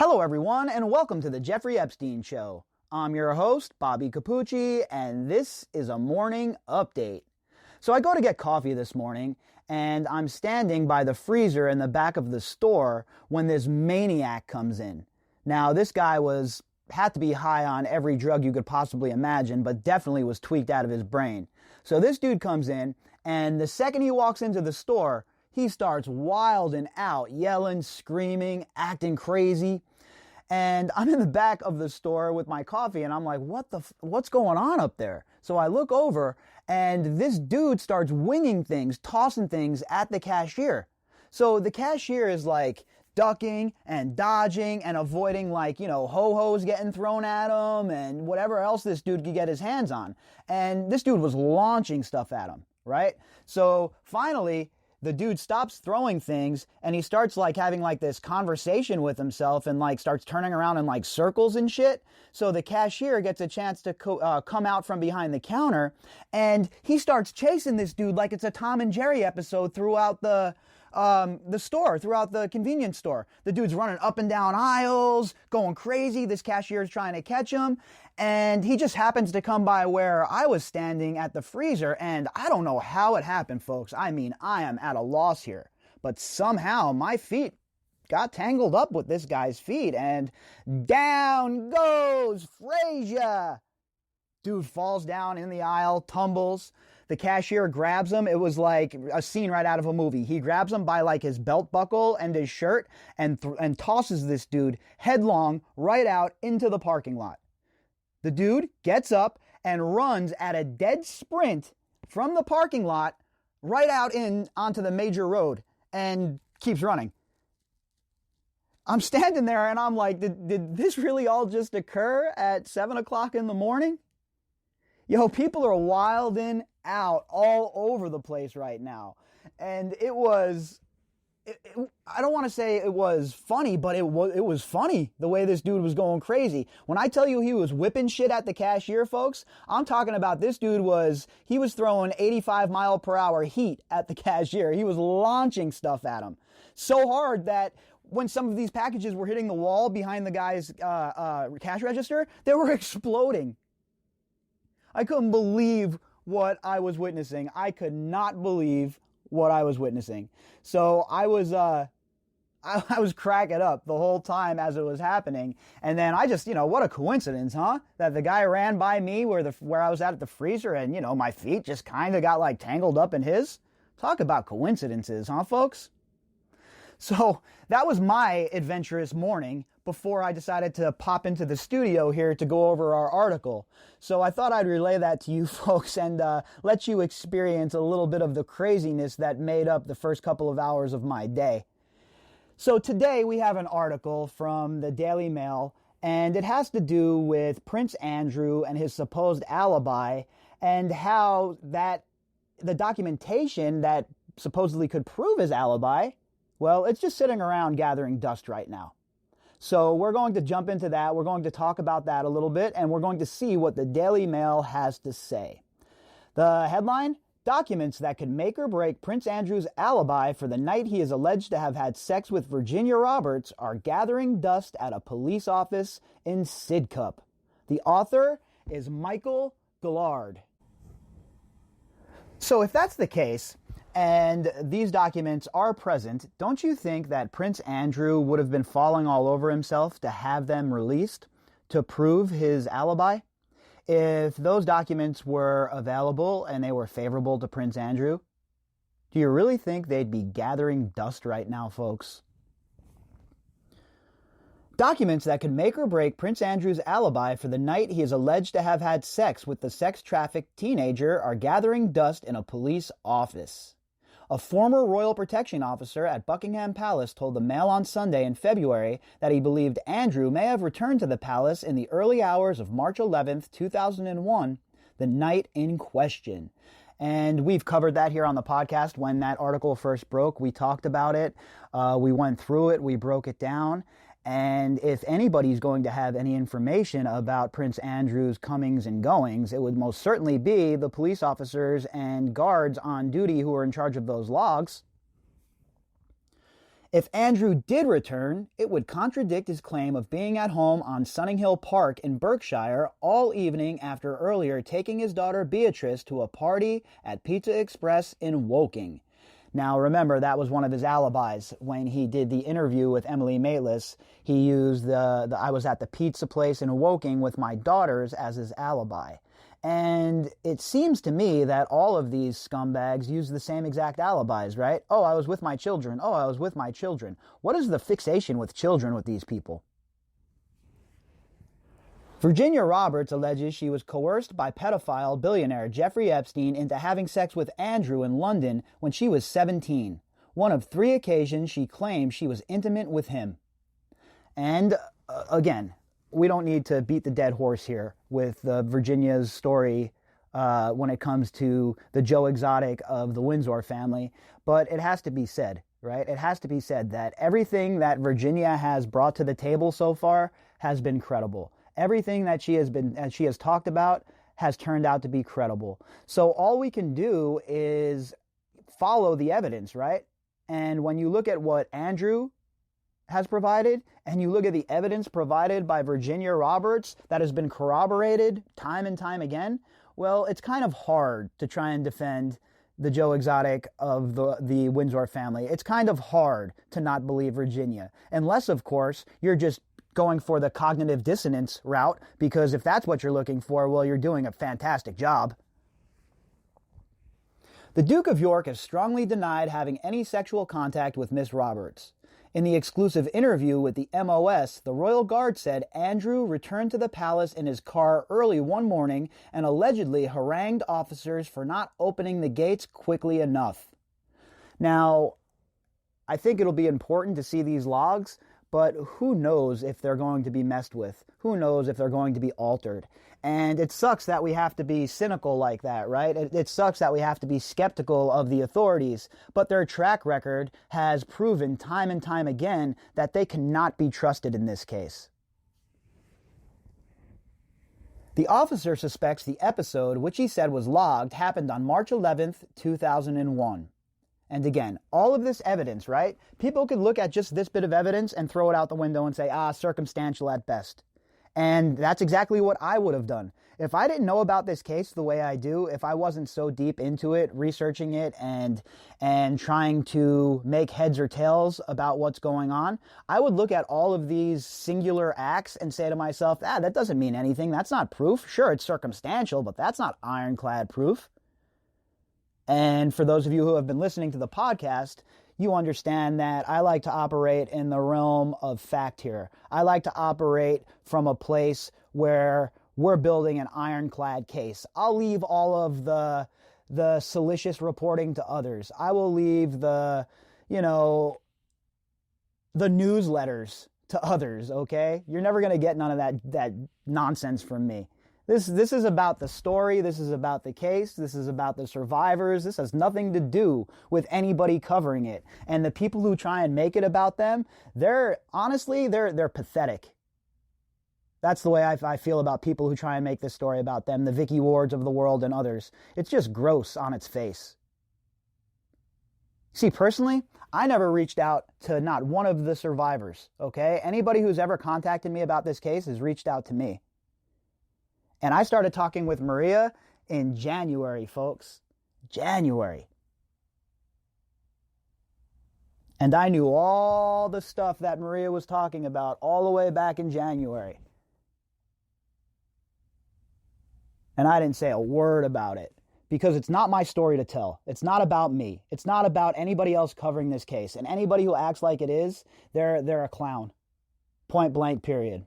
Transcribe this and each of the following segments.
Hello everyone, and welcome to the Jeffrey Epstein Show. I'm your host, Bobbycapucci, and this is a morning update. So I go to get coffee this morning, and I'm standing by the freezer in the back of the store when this maniac comes in. Now, this guy had to be high on every drug you could possibly imagine, but definitely was tweaked out of his brain. So this dude comes in, and the second he walks into the store, he starts wilding out, yelling, screaming, acting crazy. And I'm in the back of the store with my coffee, and I'm like, what's going on up there? So I look over, and this dude starts winging things, tossing things at the cashier. So the cashier is like ducking and dodging and avoiding, like, ho-hos getting thrown at him and whatever else this dude could get his hands on. And this dude was launching stuff at him, right? So finally, the dude stops throwing things, and he starts having this conversation with himself, and starts turning around in circles and shit. So the cashier gets a chance to come out from behind the counter, and he starts chasing this dude like it's a Tom and Jerry episode throughout the store, throughout the convenience store. The dude's running up and down aisles, going crazy. This cashier's trying to catch him. And he just happens to come by where I was standing at the freezer. And I don't know how it happened, folks. I mean, I am at a loss here. But somehow my feet got tangled up with this guy's feet. And down goes Frasier. Dude falls down in the aisle, tumbles. The cashier grabs him. It was like a scene right out of a movie. He grabs him by his belt buckle and his shirt and tosses this dude headlong right out into the parking lot. The dude gets up and runs at a dead sprint from the parking lot right out onto the major road and keeps running. I'm standing there and I'm like, did this really all just occur at 7 o'clock in the morning? Yo, people are wilding out all over the place right now. And it was, I don't want to say it was funny, but it was funny the way this dude was going crazy. When I tell you he was whipping shit at the cashier, folks, I'm talking about this dude was throwing 85 mile per hour heat at the cashier. He was launching stuff at him so hard that when some of these packages were hitting the wall behind the guy's cash register, they were exploding. I couldn't believe what I was witnessing. I could not believe what I was witnessing. So I was cracking up the whole time as it was happening. And then I just, what a coincidence, huh? That the guy ran by me where I was at the freezer, and, my feet just kind of got tangled up in his. Talk about coincidences, huh, folks? So that was my adventurous morning before I decided to pop into the studio here to go over our article. So I thought I'd relay that to you folks and let you experience a little bit of the craziness that made up the first couple of hours of my day. So today we have an article from the Daily Mail, and it has to do with Prince Andrew and his supposed alibi, and how that the documentation that supposedly could prove his alibi, well, it's just sitting around gathering dust right now. So we're going to jump into that. We're going to talk about that a little bit, and we're going to see what the Daily Mail has to say. The headline: documents that could make or break Prince Andrew's alibi for the night he is alleged to have had sex with Virginia Roberts are gathering dust at a police office in Sidcup. The author is Michael Gillard. So if that's the case, and these documents are present, don't you think that Prince Andrew would have been falling all over himself to have them released to prove his alibi? If those documents were available and they were favorable to Prince Andrew, do you really think they'd be gathering dust right now, folks? Documents that could make or break Prince Andrew's alibi for the night he is alleged to have had sex with the sex-trafficked teenager are gathering dust in a police office. A former royal protection officer at Buckingham Palace told the Mail on Sunday in February that he believed Andrew may have returned to the palace in the early hours of March 11th, 2001, the night in question. And we've covered that here on the podcast. When that article first broke, we talked about it. We went through it. We broke it down. And if anybody's going to have any information about Prince Andrew's comings and goings, it would most certainly be the police officers and guards on duty who are in charge of those logs. If Andrew did return, it would contradict his claim of being at home on Sunninghill Park in Berkshire all evening after earlier taking his daughter Beatrice to a party at Pizza Express in Woking. Now remember, that was one of his alibis. When he did the interview with Emily Maitlis, he used the I was at the pizza place in Woking with my daughters as his alibi. And it seems to me that all of these scumbags use the same exact alibis, right? Oh, I was with my children. Oh, I was with my children. What is the fixation with children with these people? Virginia Roberts alleges she was coerced by pedophile billionaire Jeffrey Epstein into having sex with Andrew in London when she was 17. One of 3 occasions she claimed she was intimate with him. And again, we don't need to beat the dead horse here with Virginia's story when it comes to the Joe Exotic of the Windsor family, but it has to be said, right? It has to be said that everything that Virginia has brought to the table so far has been credible. Everything that she has talked about has turned out to be credible. So all we can do is follow the evidence, right? And when you look at what Andrew has provided, and you look at the evidence provided by Virginia Roberts that has been corroborated time and time again, well, it's kind of hard to try and defend the Joe Exotic of the Windsor family. It's kind of hard to not believe Virginia, unless, of course, you're just going for the cognitive dissonance route, because if that's what you're looking for, well, you're doing a fantastic job. The Duke of York has strongly denied having any sexual contact with Miss Roberts. In the exclusive interview with the MOS, the Royal Guard said Andrew returned to the palace in his car early one morning and allegedly harangued officers for not opening the gates quickly enough. Now, I think it'll be important to see these logs, but who knows if they're going to be messed with? Who knows if they're going to be altered? And it sucks that we have to be cynical like that, right? It sucks that we have to be skeptical of the authorities, but their track record has proven time and time again that they cannot be trusted in this case. The officer suspects the episode, which he said was logged, happened on March 11th, 2001. And again, all of this evidence, right? People could look at just this bit of evidence and throw it out the window and say, circumstantial at best. And that's exactly what I would have done. If I didn't know about this case the way I do, if I wasn't so deep into it, researching it and trying to make heads or tails about what's going on, I would look at all of these singular acts and say to myself, that doesn't mean anything. That's not proof. Sure, it's circumstantial, but that's not ironclad proof. And for those of you who have been listening to the podcast, you understand that I like to operate in the realm of fact here. I like to operate from a place where we're building an ironclad case. I'll leave all of the salacious reporting to others. I will leave the newsletters to others, okay? You're never going to get none of that nonsense from me. This is about the story, this is about the case, this is about the survivors, this has nothing to do with anybody covering it. And the people who try and make it about them, they're pathetic. That's the way I feel about people who try and make this story about them, the Vicky Wards of the world and others. It's just gross on its face. See, personally, I never reached out to not one of the survivors, okay? Anybody who's ever contacted me about this case has reached out to me. And I started talking with Maria in January, folks. January. And I knew all the stuff that Maria was talking about all the way back in January. And I didn't say a word about it because it's not my story to tell. It's not about me. It's not about anybody else covering this case. And anybody who acts like it is, they're a clown. Point blank, period.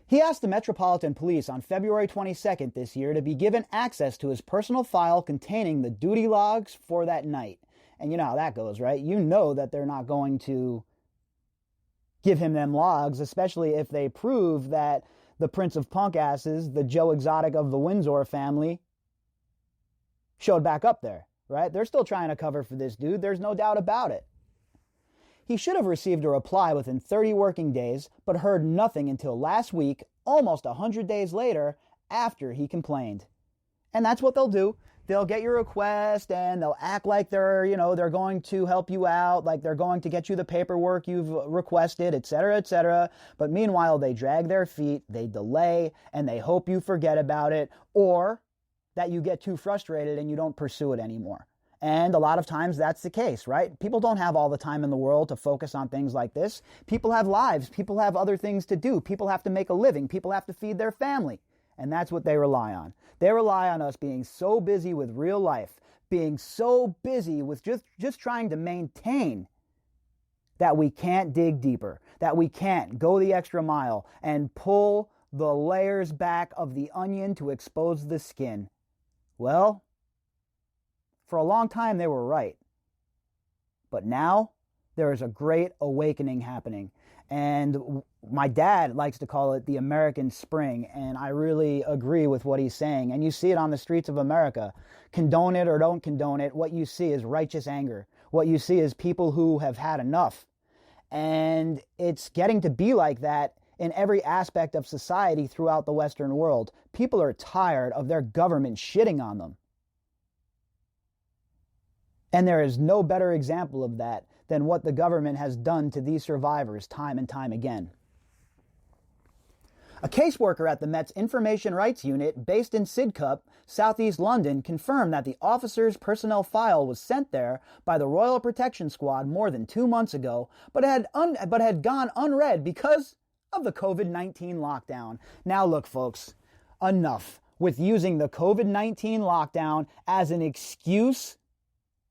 He asked the Metropolitan Police on February 22nd this year to be given access to his personal file containing the duty logs for that night. And you know how that goes, right? You know that they're not going to give him them logs, especially if they prove that the Prince of Punk Asses, the Joe Exotic of the Windsor family, showed back up there, right? They're still trying to cover for this dude. There's no doubt about it. He should have received a reply within 30 working days, but heard nothing until last week, almost 100 days later, after he complained. And that's what they'll do. they'll get your request and they'll act like they're going to help you out, like they're going to get you the paperwork you've requested, etc., etc. But meanwhile, they drag their feet, they delay, and they hope you forget about it, or that you get too frustrated and you don't pursue it anymore. And a lot of times that's the case, right? People don't have all the time in the world to focus on things like this. People have lives. People have other things to do. People have to make a living. People have to feed their family. And that's what they rely on. They rely on us being so busy with real life, being so busy with just trying to maintain, that we can't dig deeper, that we can't go the extra mile and pull the layers back of the onion to expose the skin. Well, for a long time, they were right. But now, there is a great awakening happening. And my dad likes to call it the American Spring, and I really agree with what he's saying. And you see it on the streets of America. Condone it or don't condone it, what you see is righteous anger. What you see is people who have had enough. And it's getting to be like that in every aspect of society throughout the Western world. People are tired of their government shitting on them. And there is no better example of that than what the government has done to these survivors time and time again. A caseworker at the Met's Information Rights Unit, based in Sidcup, southeast London, confirmed that the officer's personnel file was sent there by the Royal Protection Squad more than 2 months ago, but had gone unread because of the COVID-19 lockdown. Now look, folks, enough with using the COVID-19 lockdown as an excuse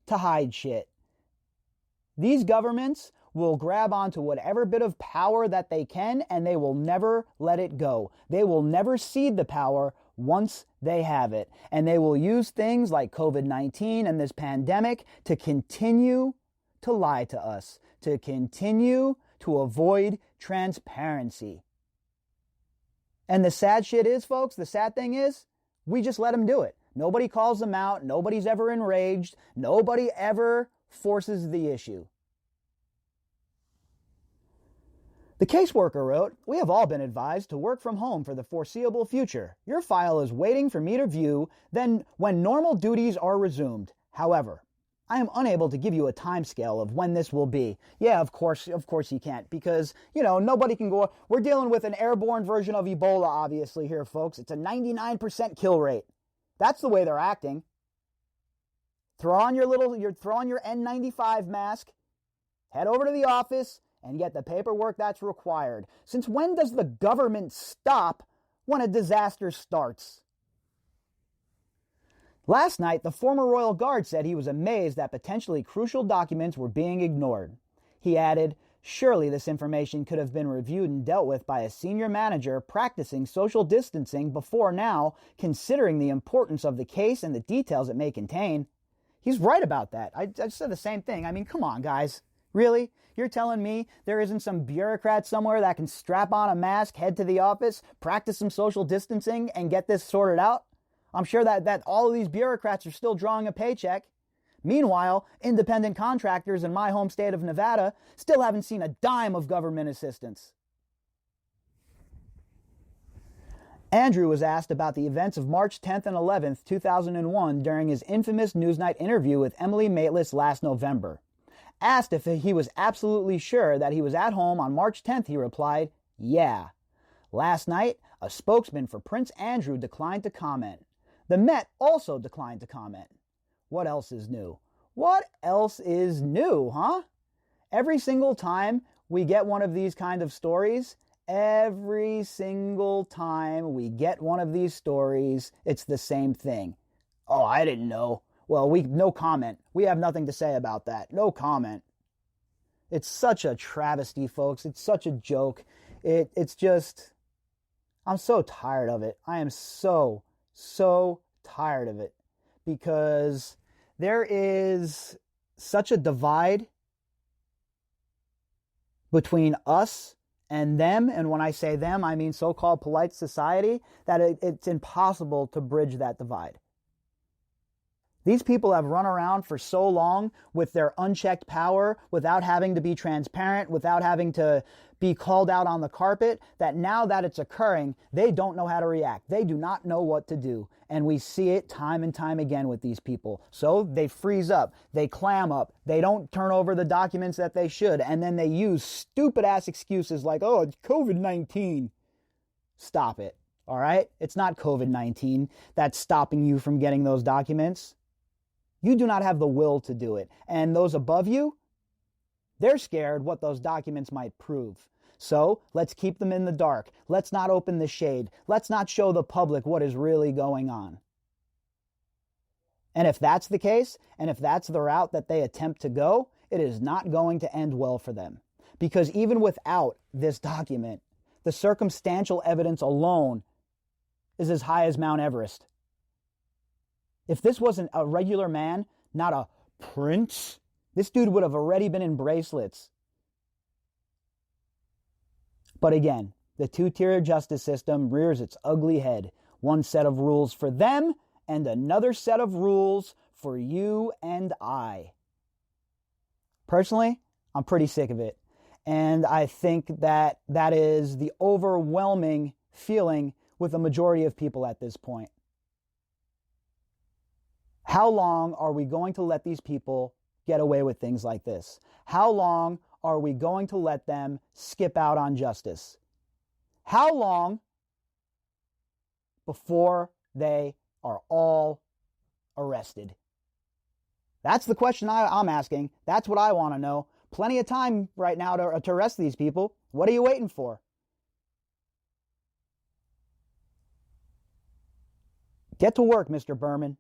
to hide shit. These governments will grab onto whatever bit of power that they can, and they will never let it go. They will never cede the power once they have it. And they will use things like COVID-19 and this pandemic to continue to lie to us, to continue to avoid transparency. And the sad shit is, folks, the sad thing is, we just let them do it. Nobody calls them out. Nobody's ever enraged. Nobody ever forces the issue. The caseworker wrote, "We have all been advised to work from home for the foreseeable future. Your file is waiting for me to view, then when normal duties are resumed. However, I am unable to give you a timescale of when this will be." Yeah, of course you can't, because, nobody can go. We're dealing with an airborne version of Ebola, obviously, here, folks. It's a 99% kill rate. That's the way they're acting. Throw on your N95 mask, head over to the office, and get the paperwork that's required. Since when does the government stop when a disaster starts? Last night, the former Royal Guard said he was amazed that potentially crucial documents were being ignored. He added, "Surely this information could have been reviewed and dealt with by a senior manager practicing social distancing before now, considering the importance of the case and the details it may contain." He's right about that. I said the same thing. I mean, come on, guys. Really? You're telling me there isn't some bureaucrat somewhere that can strap on a mask, head to the office, practice some social distancing, and get this sorted out? I'm sure that all of these bureaucrats are still drawing a paycheck. Meanwhile, independent contractors in my home state of Nevada still haven't seen a dime of government assistance. Andrew was asked about the events of March 10th and 11th, 2001 during his infamous Newsnight interview with Emily Maitlis last November. Asked if he was absolutely sure that he was at home on March 10th, he replied, "Yeah." Last night, a spokesman for Prince Andrew declined to comment. The Met also declined to comment. What else is new? What else is new, huh? Every single time we get one of these kind of stories, it's the same thing. "Oh, I didn't know." Well, no comment. We have nothing to say about that. No comment. It's such a travesty, folks. It's such a joke. It's just, I'm so tired of it. I am so tired of it, because there is such a divide between us and them, and when I say them, I mean so-called polite society, that it's impossible to bridge that divide. These people have run around for so long with their unchecked power, without having to be transparent, without having to be called out on the carpet, that now that it's occurring, they don't know how to react. They do not know what to do. And we see it time and time again with these people. So they freeze up, they clam up, they don't turn over the documents that they should, and then they use stupid ass excuses like, oh, it's COVID-19. Stop it, all right? It's not COVID-19 that's stopping you from getting those documents. You do not have the will to do it. And those above you, they're scared what those documents might prove. So let's keep them in the dark. Let's not open the shade. Let's not show the public what is really going on. And if that's the case, and if that's the route that they attempt to go, it is not going to end well for them. Because even without this document, the circumstantial evidence alone is as high as Mount Everest. If this wasn't a regular man, not a prince, this dude would have already been in bracelets. But again, the two-tier justice system rears its ugly head. One set of rules for them and another set of rules for you and I. Personally, I'm pretty sick of it. And I think that that is the overwhelming feeling with the majority of people at this point. How long are we going to let these people get away with things like this? How long are we going to let them skip out on justice? How long before they are all arrested? That's the question I'm asking. That's what I want to know. Plenty of time right now to arrest these people. What are you waiting for? Get to work, Mr. Berman.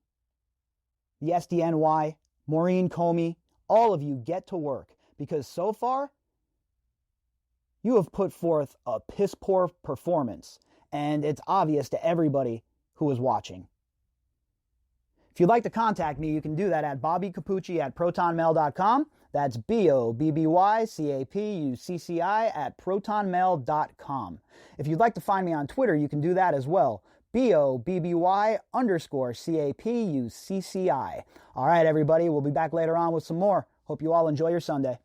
The SDNY, Maureen Comey, all of you get to work, because so far you have put forth a piss-poor performance, and it's obvious to everybody who is watching. If you'd like to contact me, you can do that at bobbycapucci@protonmail.com. That's BOBBYCAPUCCI@protonmail.com. If you'd like to find me on Twitter, you can do that as well. BOBBY_CAPUCCI. All right, everybody, we'll be back later on with some more. Hope you all enjoy your Sunday.